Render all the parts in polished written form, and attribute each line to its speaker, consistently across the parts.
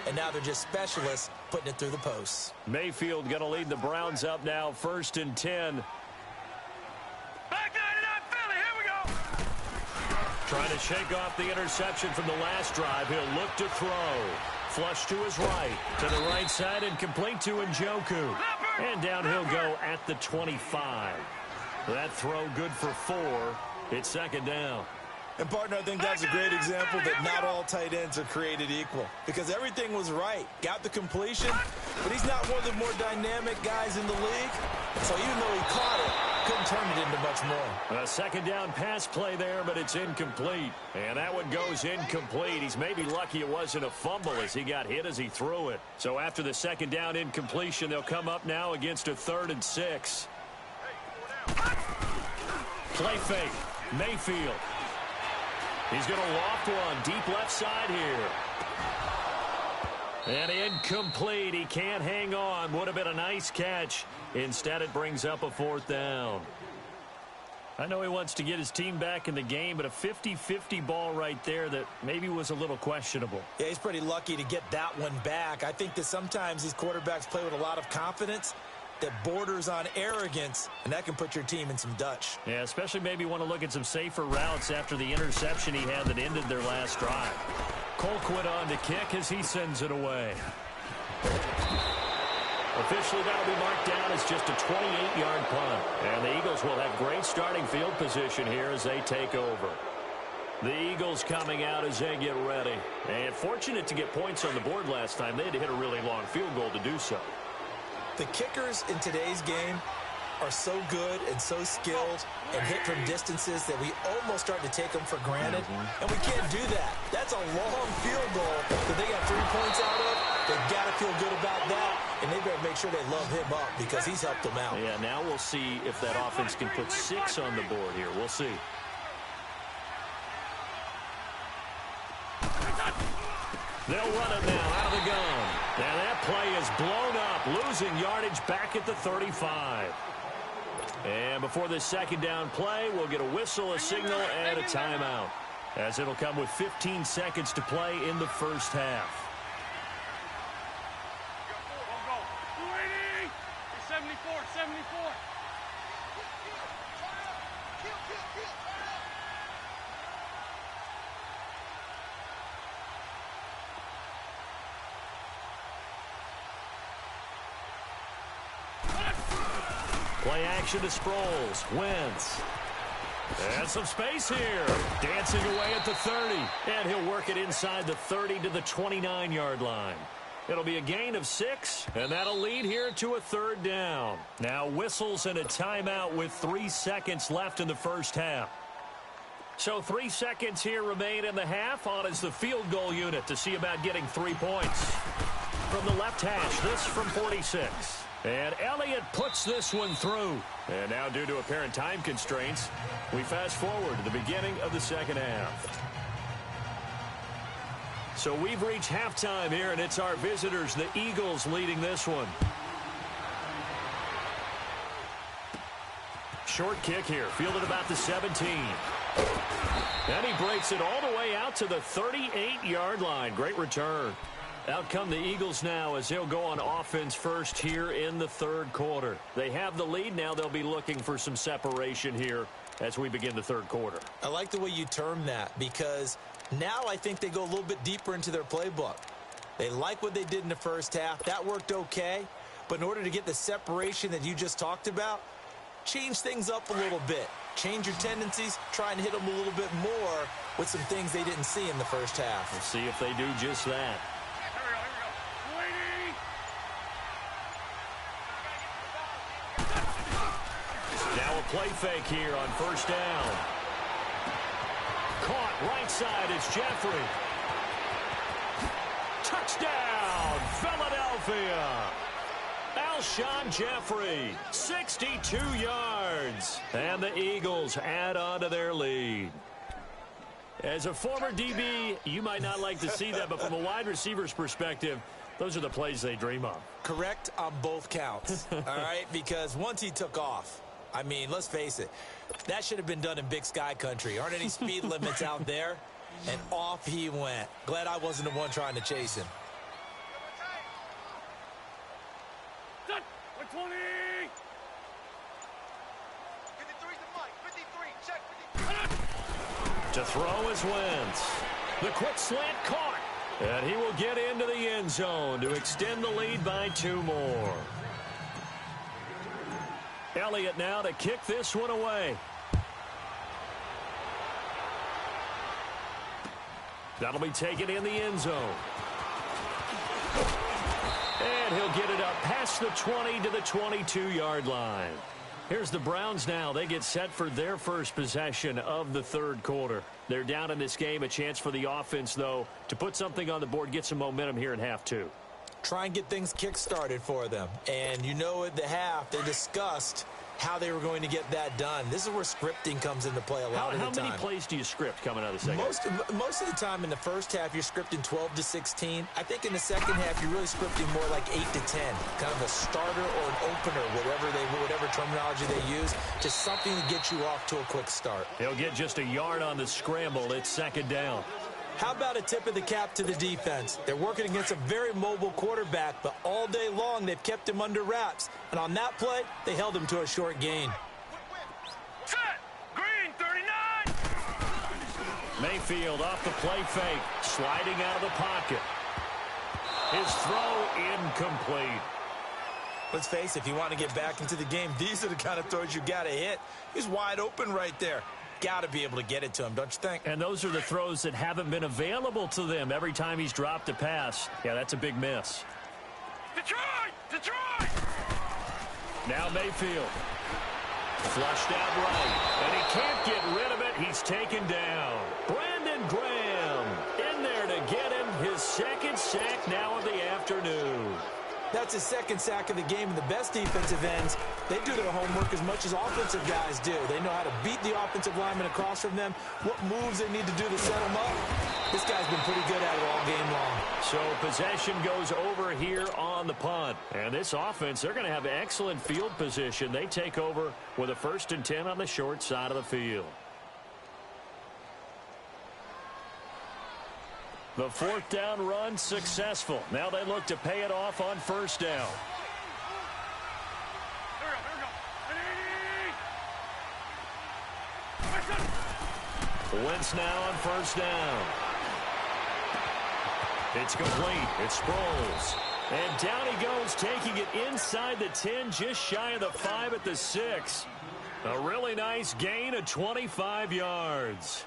Speaker 1: and now they're just specialists putting it through the posts.
Speaker 2: Mayfield going to lead the Browns up now, 1st and 10.
Speaker 3: Back 99 Philly, here we go.
Speaker 2: Trying to shake off the interception from the last drive. He'll look to throw. Flush to his right. To the right side and complete to Njoku. And down he'll go at the 25. That throw good for 4. It's 2nd down.
Speaker 1: And, partner, I think that's a great example that not all tight ends are created equal. Because everything was right. Got the completion, but he's not one of the more dynamic guys in the league. So even though he caught it, couldn't turn it into much more.
Speaker 2: A 2nd down pass play there, but it's incomplete. And that one goes incomplete. He's maybe lucky it wasn't a fumble as he got hit as he threw it. So after the 2nd down incompletion, they'll come up now against a 3rd and 6. Play fake. Mayfield. He's going to loft one deep left side here. And incomplete. He can't hang on. Would have been a nice catch. Instead, it brings up a 4th down. I know he wants to get his team back in the game, but a 50-50 ball right there that maybe was a little questionable.
Speaker 1: Yeah, he's pretty lucky to get that one back. I think that sometimes these quarterbacks play with a lot of confidence that borders on arrogance, and that can put your team in some Dutch.
Speaker 2: Yeah, especially maybe want to look at some safer routes after the interception he had that ended their last drive. Colquitt on to kick as he sends it away. Officially, that'll be marked down as just a 28-yard punt. And the Eagles will have great starting field position here as they take over. The Eagles coming out as they get ready. And fortunate to get points on the board last time. They had to hit a really long field goal to do so.
Speaker 1: The kickers in today's game are so good and so skilled and hit from distances that we almost start to take them for granted. And we can't do that. That's a long field goal that they got 3 points out of. They've got to feel good about that, and they better make sure they love him up because he's helped them out.
Speaker 2: Yeah, now we'll see if that offense can put 6 on the board here. We'll see. They'll run it now out of the gun. And that play is blown up, losing yardage back at the 35. And before this 2nd down play, we'll get a whistle, a signal, and a timeout, as it'll come with 15 seconds to play in the 1st half.
Speaker 3: 74.
Speaker 2: Play action to Sproles. Wentz. And some space here. Dancing away at the 30. And he'll work it inside the 30 to the 29-yard line. It'll be a gain of 6, and that'll lead here to a 3rd down. Now whistles and a timeout with 3 seconds left in the 1st half. So 3 seconds here remain in the half. On is the field goal unit to see about getting 3 points. From the left hash, this from 46. And Elliott puts this one through. And now, due to apparent time constraints, we fast forward to the beginning of the 2nd half. So we've reached halftime here, and it's our visitors, the Eagles, leading this one. Short kick here, fielded about the 17. And he breaks it all the way out to the 38-yard line. Great return. Out come the Eagles now as they'll go on offense first here in the 3rd quarter. They have the lead now. They'll be looking for some separation here as we begin the 3rd quarter.
Speaker 1: I like the way you term that because now I think they go a little bit deeper into their playbook. They like what they did in the 1st half. That worked okay. But in order to get the separation that you just talked about, change things up a little bit. Change your tendencies, try and hit them a little bit more with some things they didn't see in the 1st half.
Speaker 2: We'll see if they do just that. Now a play fake here on 1st down. Caught right side, it's Jeffrey. Touchdown, Philadelphia. Alshon Jeffrey, 62 yards. And the Eagles add on to their lead. As a former DB, you might not like to see that, but from a wide receiver's perspective, those are the plays they dream of.
Speaker 1: Correct on both counts, all right? Because once he took off, I mean, let's face it, that should have been done in Big Sky country. Aren't any speed limits out there? And off he went. Glad I wasn't the one trying to chase him.
Speaker 3: 20.
Speaker 4: 53's the mic. 53. Check 53.
Speaker 2: To throw is Wentz. The quick slant caught. And he will get into the end zone to extend the lead by 2 more. Elliott now to kick this one away. That'll be taken in the end zone. And he'll get it up past the 20 to the 22-yard line. Here's the Browns now. They get set for their first possession of the third quarter. They're down in this game. A chance for the offense, though, to put something on the board, get some momentum here in half 2.
Speaker 1: Try and get things kick-started for them. And you know at the half, they discussed how they were going to get that done. This is where scripting comes into play a lot of the time.
Speaker 2: How many plays do you script coming out of the second?
Speaker 1: Most of the time in the first half, you're scripting 12 to 16. I think in the second half, you're really scripting more like 8 to 10. Kind of a starter or an opener, whatever terminology they use, just something to get you off to a quick start.
Speaker 2: He'll get just a yard on the scramble. It's second down.
Speaker 1: How about a tip of the cap to the defense? They're working against a very mobile quarterback, but all day long they've kept him under wraps. And on that play, they held him to a short gain.
Speaker 3: Set. Green 39.
Speaker 2: Mayfield off the play fake, sliding out of the pocket. His throw incomplete.
Speaker 1: Let's face it, if you want to get back into the game, these are the kind of throws you got to hit. He's wide open right there. Got to be able to get it to him, don't you think?
Speaker 2: And those are the throws that haven't been available to them every time he's dropped a pass. Yeah, that's a big miss.
Speaker 3: Detroit. Detroit.
Speaker 2: Now Mayfield. Flushed out right. And he can't get rid of it. He's taken down. Brandon Graham in there to get him his second sack now of the afternoon.
Speaker 1: That's his second sack of the game, and the best defensive ends, they do their homework as much as offensive guys do. They know how to beat the offensive lineman across from them, what moves they need to do to set them up. This guy's been pretty good at it all game long.
Speaker 2: So possession goes over here on the punt. And this offense, they're going to have excellent field position. They take over with a 1st and 10 on the short side of the field. The 4th down run successful. Now they look to pay it off on 1st down.
Speaker 3: Here we go.
Speaker 2: Wentz now on 1st down. It's complete. It's Sproles. And down he goes, taking it inside the 10, just shy of the 5 at the 6. A really nice gain of 25 yards.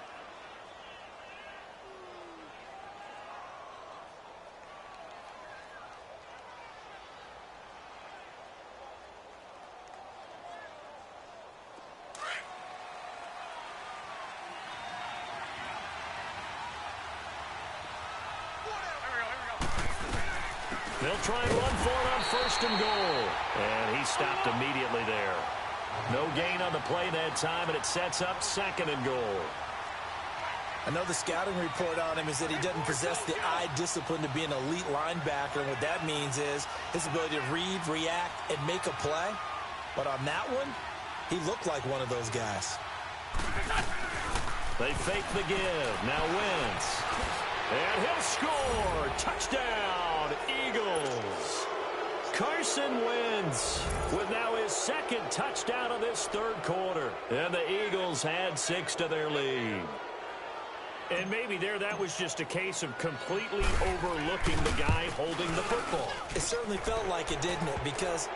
Speaker 2: They'll try and run for it on 1st and goal. And he stopped immediately there. No gain on the play that time, and it sets up 2nd and goal.
Speaker 1: I know the scouting report on him is that he doesn't possess the eye discipline to be an elite linebacker, and what that means is his ability to read, react, and make a play. But on that one, he looked like one of those guys.
Speaker 2: They fake the give. Now Wentz. And he'll score. Touchdown, Eagles. Carson Wentz with now his 2nd touchdown of this 3rd quarter. And the Eagles had 6 to their lead. And maybe that was just a case of completely overlooking the guy holding the football.
Speaker 1: It certainly felt like it, didn't it? Because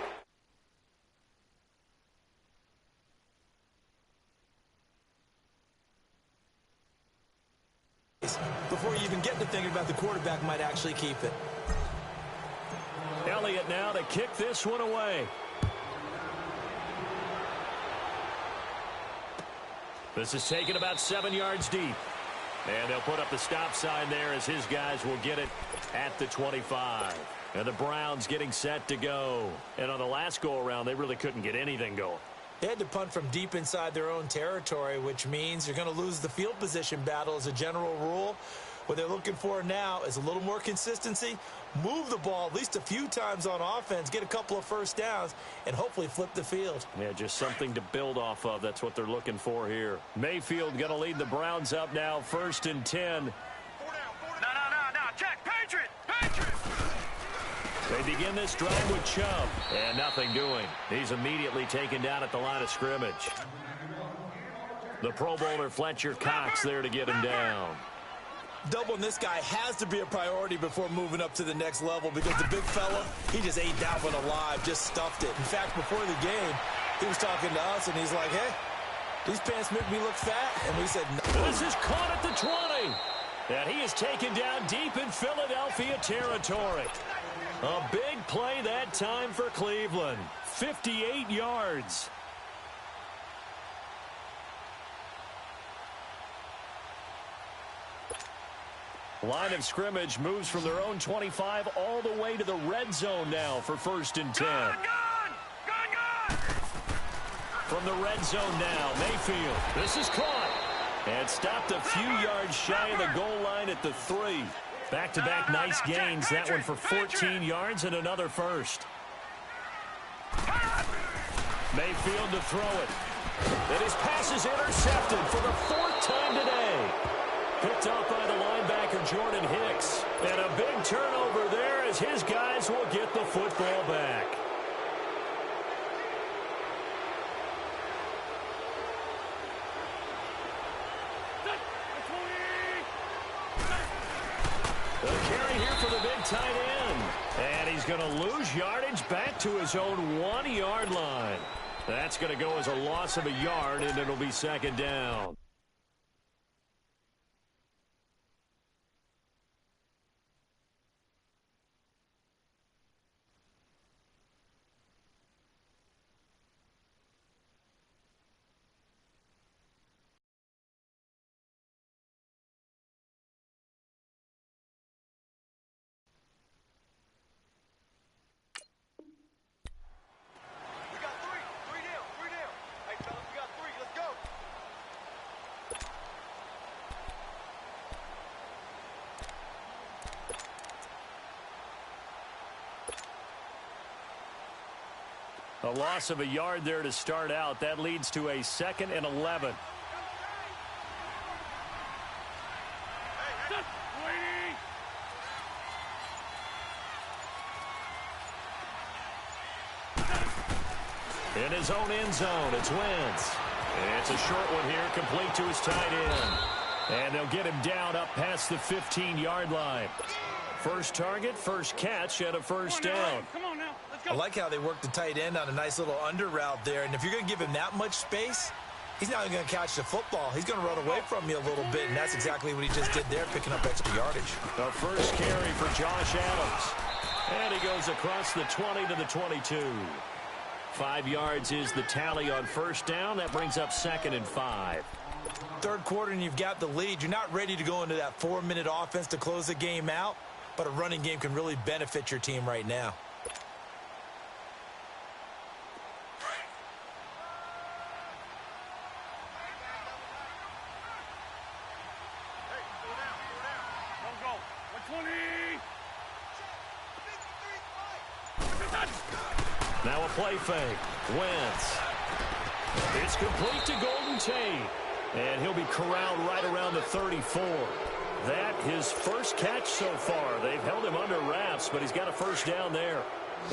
Speaker 1: before you even get to thinking about the quarterback might actually keep it.
Speaker 2: Elliott now to kick this one away. This is taken about 7 yards deep. And they'll put up the stop sign there as his guys will get it at the 25. And the Browns getting set to go. And on the last go-around, they really couldn't get anything going.
Speaker 1: They had to punt from deep inside their own territory, which means you're going to lose the field position battle as a general rule. What they're looking for now is a little more consistency, move the ball at least a few times on offense, get a couple of 1st downs, and hopefully flip the field.
Speaker 2: Yeah, just something to build off of. That's what they're looking for here. Mayfield going to lead the Browns up now, 1st and 10.
Speaker 3: No. Check. Patriot.
Speaker 2: They begin this drive with Chubb, and nothing doing. He's immediately taken down at the line of scrimmage. The Pro Bowler Fletcher Cox there to get him down.
Speaker 1: Doubling this guy has to be a priority before moving up to the next level because the big fella, he just ate that one alive, just stuffed it. In fact, before the game, he was talking to us, and he's like, hey, these pants make me look fat. And we said, no.
Speaker 2: This is caught at the 20. And he is taken down deep in Philadelphia territory. A big play that time for Cleveland. 58 yards. Line of scrimmage moves from their own 25 all the way to the red zone now for 1st and 10.
Speaker 3: Gone!
Speaker 2: From the red zone now, Mayfield. This is caught. And stopped a few yards shy of the goal line at the 3. Back-to-back nice gains. That one for 14 yards and another first. Mayfield to throw it. And his pass is intercepted for the 4th time today. Picked up by the linebacker, Jordan Hicks. And a big turnover there as his guys will get the football back. The carry here for the big tight end. And he's going to lose yardage back to his own 1-yard line. That's going to go as a loss of a yard, and it'll be 2nd down.
Speaker 4: We got three. Three down. Hey, fellas, we got 3. Let's go.
Speaker 2: A loss of a yard there to start out. That leads to a 2nd and 11. In his own end zone, it's Wentz. It's a short one here, complete to his tight end. And they'll get him down up past the 15-yard line. First target, first catch, and a first down.
Speaker 3: Come on now. Let's go.
Speaker 1: I like how they worked the tight end on a nice little under route there. And if you're going to give him that much space, he's not even going to catch the football. He's going to run away from you a little bit, and that's exactly what he just did there, picking up extra yardage.
Speaker 2: The first carry for Josh Adams. And he goes across the 20 to the 22. 5 yards is the tally on first down. That brings up 2nd and 5.
Speaker 1: Third quarter, and you've got the lead. You're not ready to go into that 4-minute offense to close the game out, but a running game can really benefit your team right now.
Speaker 4: Hey, slow down.
Speaker 3: Don't go. 120.
Speaker 2: Now a play fake. Wentz. It's complete to Golden Tate. And he'll be corralled right around the 34. That his first catch so far. They've held him under wraps, but he's got a first down there.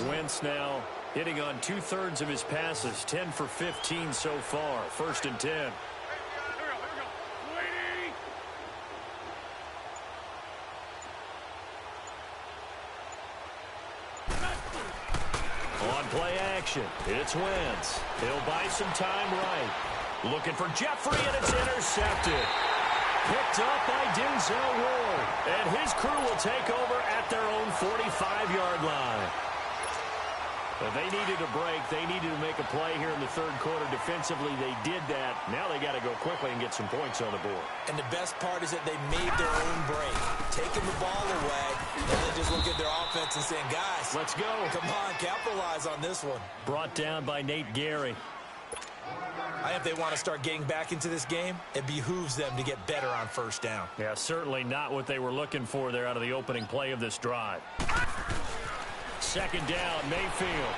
Speaker 2: Wentz now hitting on 2/3 of his passes. 10 for 15 so far. 1st and 10.
Speaker 3: Here we go. 20.
Speaker 2: On play action, it's Wentz. He'll buy some time right. Looking for Jeffrey, and it's intercepted. Picked up by Denzel Ward. And his crew will take over at their own 45-yard line. But they needed a break. They needed to make a play here in the third quarter. Defensively, they did that. Now they got to go quickly and get some points on the board.
Speaker 1: And the best part is that they made their own break, taking the ball away, and then just look at their offense and saying, guys,
Speaker 2: Let's go.
Speaker 1: come on, capitalize on this one.
Speaker 2: Brought down by Nate Gary.
Speaker 1: I think if they want to start getting back into this game, it behooves them to get better on first down.
Speaker 2: Yeah, certainly not what they were looking for there out of the opening play of this drive. Second down, Mayfield.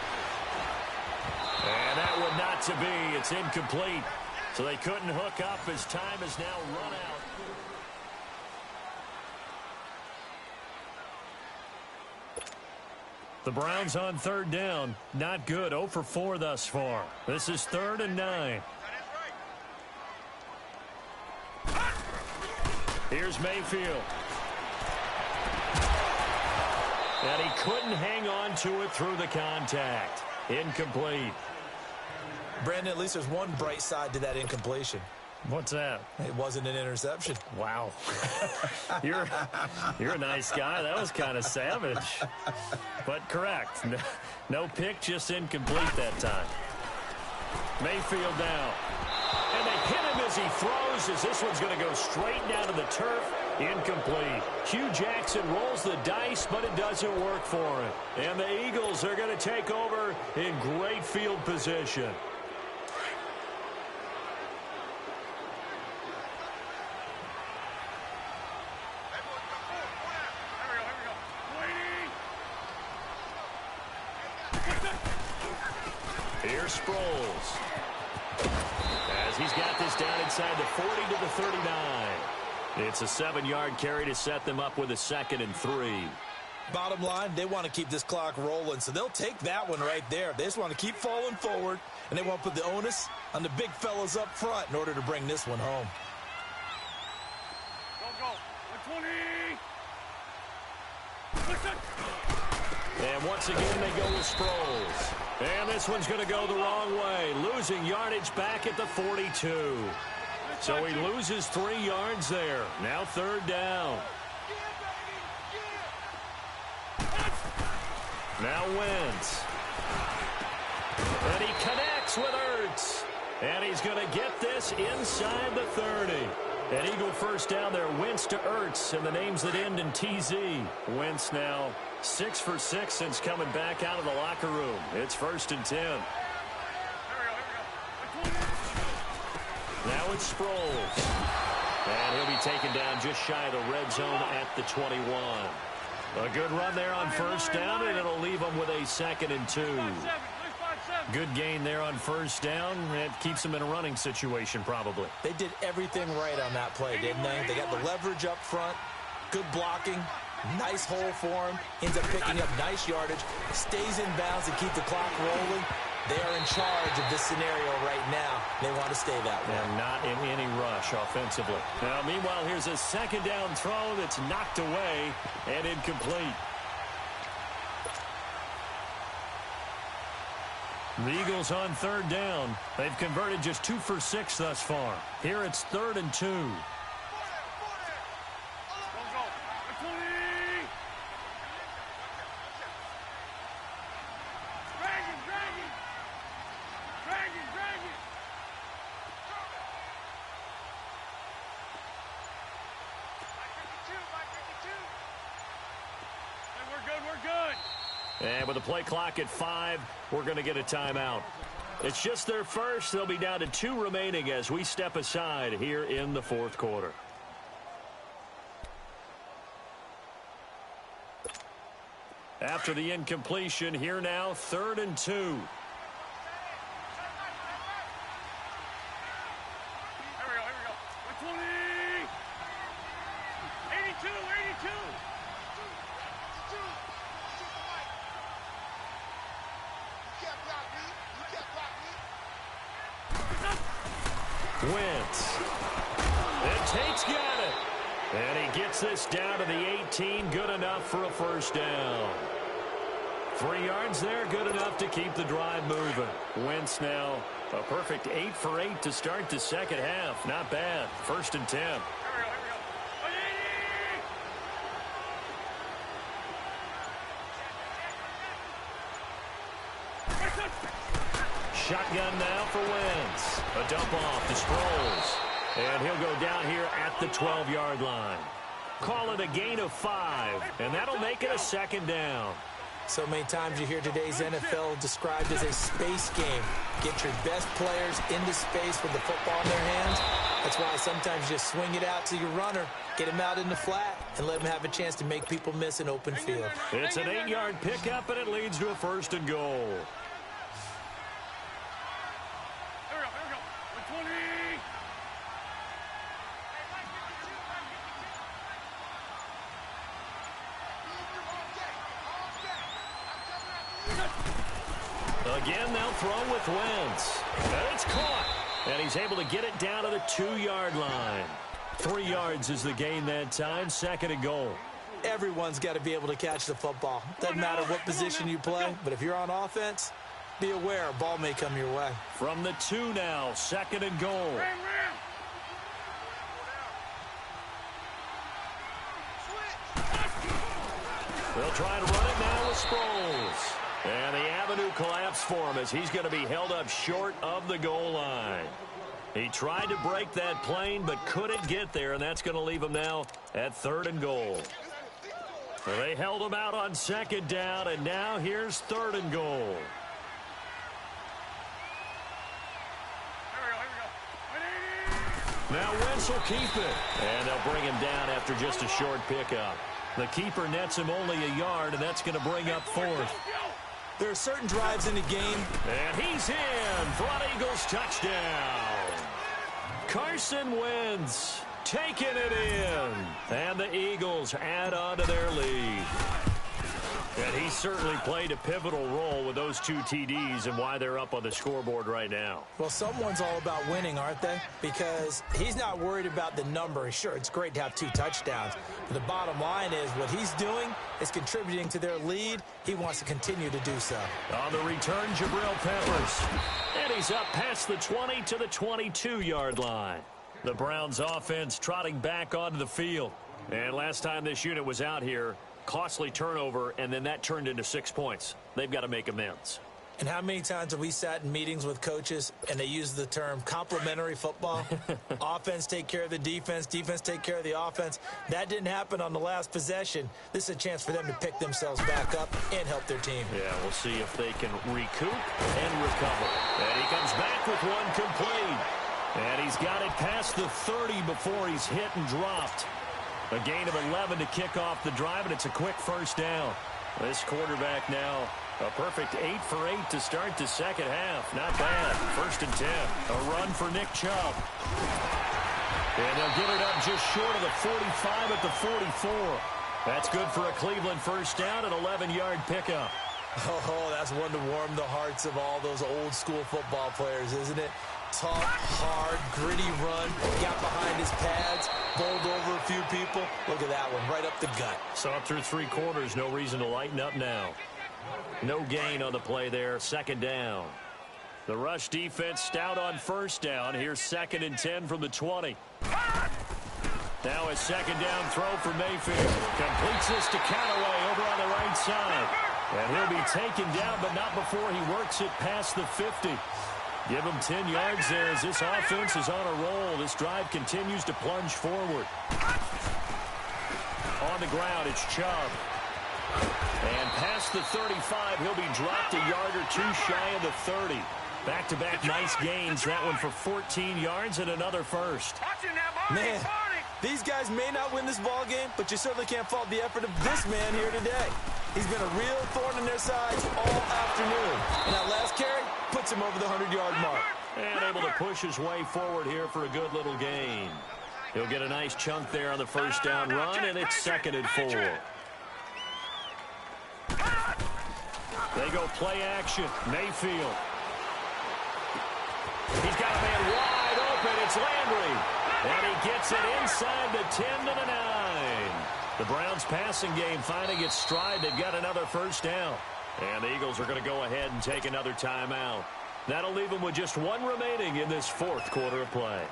Speaker 2: And that one not to be. It's incomplete. So they couldn't hook up as time has now run out. The Browns on third down. Not good. 0 for 4 thus far. This is 3rd and 9. Here's Mayfield. And he couldn't hang on to it through the contact. Incomplete.
Speaker 1: Brandon, at least there's one bright side to that incompletion.
Speaker 2: What's that?
Speaker 1: It wasn't an interception.
Speaker 2: Wow. You're a nice guy. That was kind of savage. But correct. No pick, just incomplete that time. Mayfield down. And they hit him as he throws, as this one's going to go straight down to the turf. Incomplete. Hugh Jackson rolls the dice, but it doesn't work for him. And the Eagles are going to take over in great field position. Here's Sproles. As he's got this down inside the 40 to the 39. It's a 7-yard carry to set them up with a 2nd and 3.
Speaker 1: Bottom line, they want to keep this clock rolling, so they'll take that one right there. They just want to keep falling forward, and they want to put the onus on the big fellas up front in order to bring this one home.
Speaker 3: Go. 120.
Speaker 2: And once again, they go with Sproles. And this one's going to go the wrong way, losing yardage back at the 42. So he loses 3 yards there. Now 3rd down. Now Wentz. And he connects with Ertz. And he's going to get this inside the 30. An Eagle first down there. Wentz to Ertz, and the names that end in TZ. Wentz now 6 for 6 since coming back out of the locker room. It's 1st and 10. Now it's Sproles. And he'll be taken down just shy of the red zone at the 21. A good run there on 1st down, and it'll leave them with a 2nd and 2. Good gain there on 1st down. It keeps them in a running situation, probably.
Speaker 1: They did everything right on that play, didn't they? They got the leverage up front, good blocking, nice hole for him, ends up picking up nice yardage, stays in bounds to keep the clock rolling. They are in charge of this scenario right now. They want to stay that way.
Speaker 2: And not in any rush offensively. Now, meanwhile, here's a 2nd down throw that's knocked away and incomplete. The Eagles on 3rd down. They've converted just 2 for 6 thus far. Here it's 3rd and 2. And with the play clock at 5, we're going to get a timeout. It's just their first. They'll be down to 2 remaining as we step aside here in the 4th quarter. After the incompletion, here now, 3rd and 2.
Speaker 3: Here we go. 120. 82.
Speaker 2: Wentz. And Tate's got it. And he gets this down to the 18. Good enough for a 1st down. 3 yards there, good enough to keep the drive moving. Wentz now a perfect 8 for 8 to start the 2nd half. Not bad. 1st and 10. Shotgun now for Wentz. A dump off to Sproles. And he'll go down here at the 12-yard line. Call it a gain of 5, and that'll make it a 2nd down.
Speaker 1: So many times you hear today's NFL described as a space game. Get your best players into space with the football in their hands. That's why sometimes you just swing it out to your runner, get him out in the flat, and let him have a chance to make people miss an open field.
Speaker 2: It's an 8-yard pickup, and it leads to a 1st and goal. Again, they'll throw with Wentz. And it's caught. And he's able to get it down to the 2-yard line. 3 yards is the gain that time. 2nd and goal.
Speaker 1: Everyone's got to be able to catch the football. Doesn't matter what position you play, but if you're on offense, be aware a ball may come your way.
Speaker 2: From the 2 now, 2nd and goal. They'll try to run it now with Sproles. And the avenue collapsed for him as he's going to be held up short of the goal line. He tried to break that plane but couldn't get there, and that's going to leave him now at 3rd and goal. They held him out on 2nd down, and now here's 3rd and goal. Now Wentz will keep it, and they'll bring him down after just a short pickup. The keeper nets him only a yard, and that's going to bring up 4th.
Speaker 1: There are certain drives in the game.
Speaker 2: And he's in for an Eagles touchdown. Carson Wentz taking it in. And the Eagles add on to their lead. And he certainly played a pivotal role with those 2 TDs and why they're up on the scoreboard right now.
Speaker 1: Well, someone's all about winning, aren't they? Because he's not worried about the number. Sure, it's great to have 2 touchdowns. But the bottom line is what he's doing is contributing to their lead. He wants to continue to do so.
Speaker 2: On the return, Jabril Peppers. And he's up past the 20 to the 22-yard line. The Browns offense trotting back onto the field. And last time this unit was out here, costly turnover, and then that turned into 6 points. They've got to make amends.
Speaker 1: And how many times have we sat in meetings with coaches and they use the term complementary football? Offense take care of the defense, defense take care of the offense. That didn't happen on the last possession. This is a chance for them to pick themselves back up and help their team.
Speaker 2: Yeah, we'll see if they can recoup and recover. And he comes back with one complete. And he's got it past the 30 before he's hit and dropped. A gain of 11 to kick off the drive, and it's a quick 1st down. This quarterback now, a perfect 8 for 8 to start the 2nd half. Not bad. 1st and 10. A run for Nick Chubb. And they'll give it up just short of the 45 at the 44. That's good for a Cleveland 1st down, an 11-yard pickup.
Speaker 1: Oh, that's one to warm the hearts of all those old school football players, isn't it? Tough, hard, gritty run, got behind his pads, bowled over a few people. Look at that one, right up the gut.
Speaker 2: So up through 3 quarters, no reason to lighten up now. No gain on the play there, 2nd down. The rush defense stout on 1st down. Here's 2nd and 10 from the 20. Now a 2nd down throw for Mayfield. Completes this to Callaway over on the right side. And he'll be taken down, but not before he works it past the 50. Give him 10 yards there as this offense is on a roll. This drive continues to plunge forward. On the ground, it's Chubb. And past the 35, he'll be dropped a yard or 2 shy of the 30. Back-to-back nice gains. That one for 14 yards and another 1st.
Speaker 1: Man, these guys may not win this ball game, but you certainly can't fault the effort of this man here today. He's been a real thorn in their sides all afternoon. And that last carry puts him over the 100-yard mark.
Speaker 2: And able to push his way forward here for a good little gain. He'll get a nice chunk there on the 1st down run, and it's 2nd and 4. They go play action. Mayfield. He's got a man wide open. It's Landry. And he gets it inside the 10 to the 9. The Browns passing game finding its stride. They've got another 1st down. And the Eagles are going to go ahead and take another timeout. That'll leave them with just 1 remaining in this 4th quarter of play.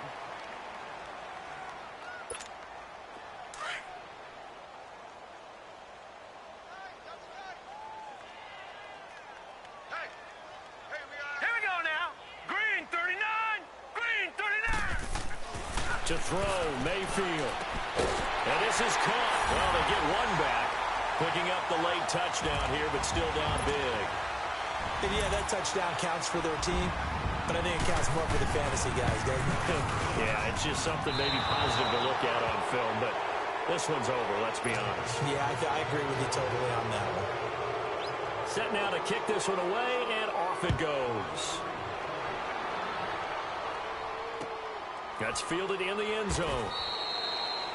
Speaker 3: Here we go now. Green 39. Green 39.
Speaker 2: To throw, Mayfield. And this is caught. Well, they get one back. Picking up the late touchdown here, but still down big.
Speaker 1: And yeah, that touchdown counts for their team, but I think it counts more for the fantasy guys, doesn't it?
Speaker 2: Yeah, it's just something maybe positive to look at on film, but this one's over, let's be honest.
Speaker 1: Yeah, I agree with you totally on that one.
Speaker 2: Set now to kick this one away, and off it goes. That's fielded in the end zone.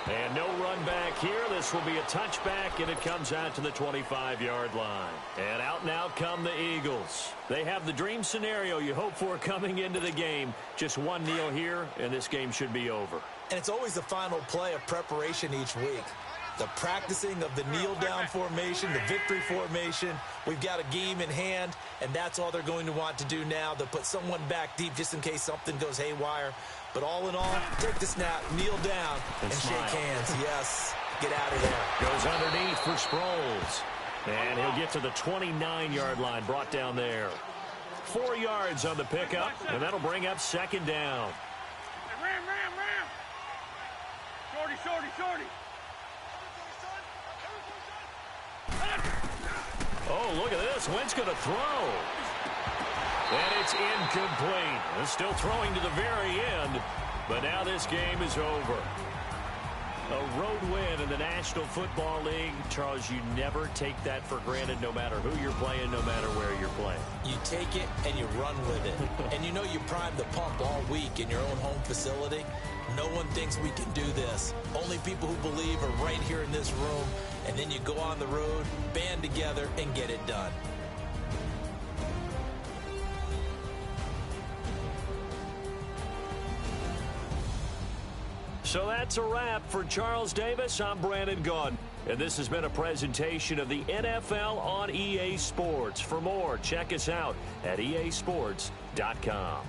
Speaker 2: And no run back here. This will be a touchback, and it comes out to the 25-yard line. And out come the Eagles. They have the dream scenario you hope for coming into the game. Just one kneel here, and this game should be over.
Speaker 1: And it's always the final play of preparation each week. The practicing of the kneel-down formation, the victory formation. We've got a game in hand, and that's all they're going to want to do now. They'll put someone back deep just in case something goes haywire. But all in all, take the snap, kneel down, and shake hands. Yes, get out of there.
Speaker 2: Goes underneath for Sproles. And he'll get to the 29-yard line, brought down there. 4 yards on the pickup, and that'll bring up second down.
Speaker 3: Ram. Shorty.
Speaker 2: Oh, look at this. Wentz going to throw. And it's incomplete. They're still throwing to the very end, but now this game is over. A road win in the National Football League. Charles, you never take that for granted, no matter who you're playing, no matter where you're playing.
Speaker 1: You take it and you run with it. And you know you primed the pump all week in your own home facility. No one thinks we can do this. Only people who believe are right here in this room. And then you go on the road, band together, and get it done.
Speaker 2: So that's a wrap for Charles Davis. I'm Brandon Gaudin, and this has been a presentation of the NFL on EA Sports. For more, check us out at easports.com.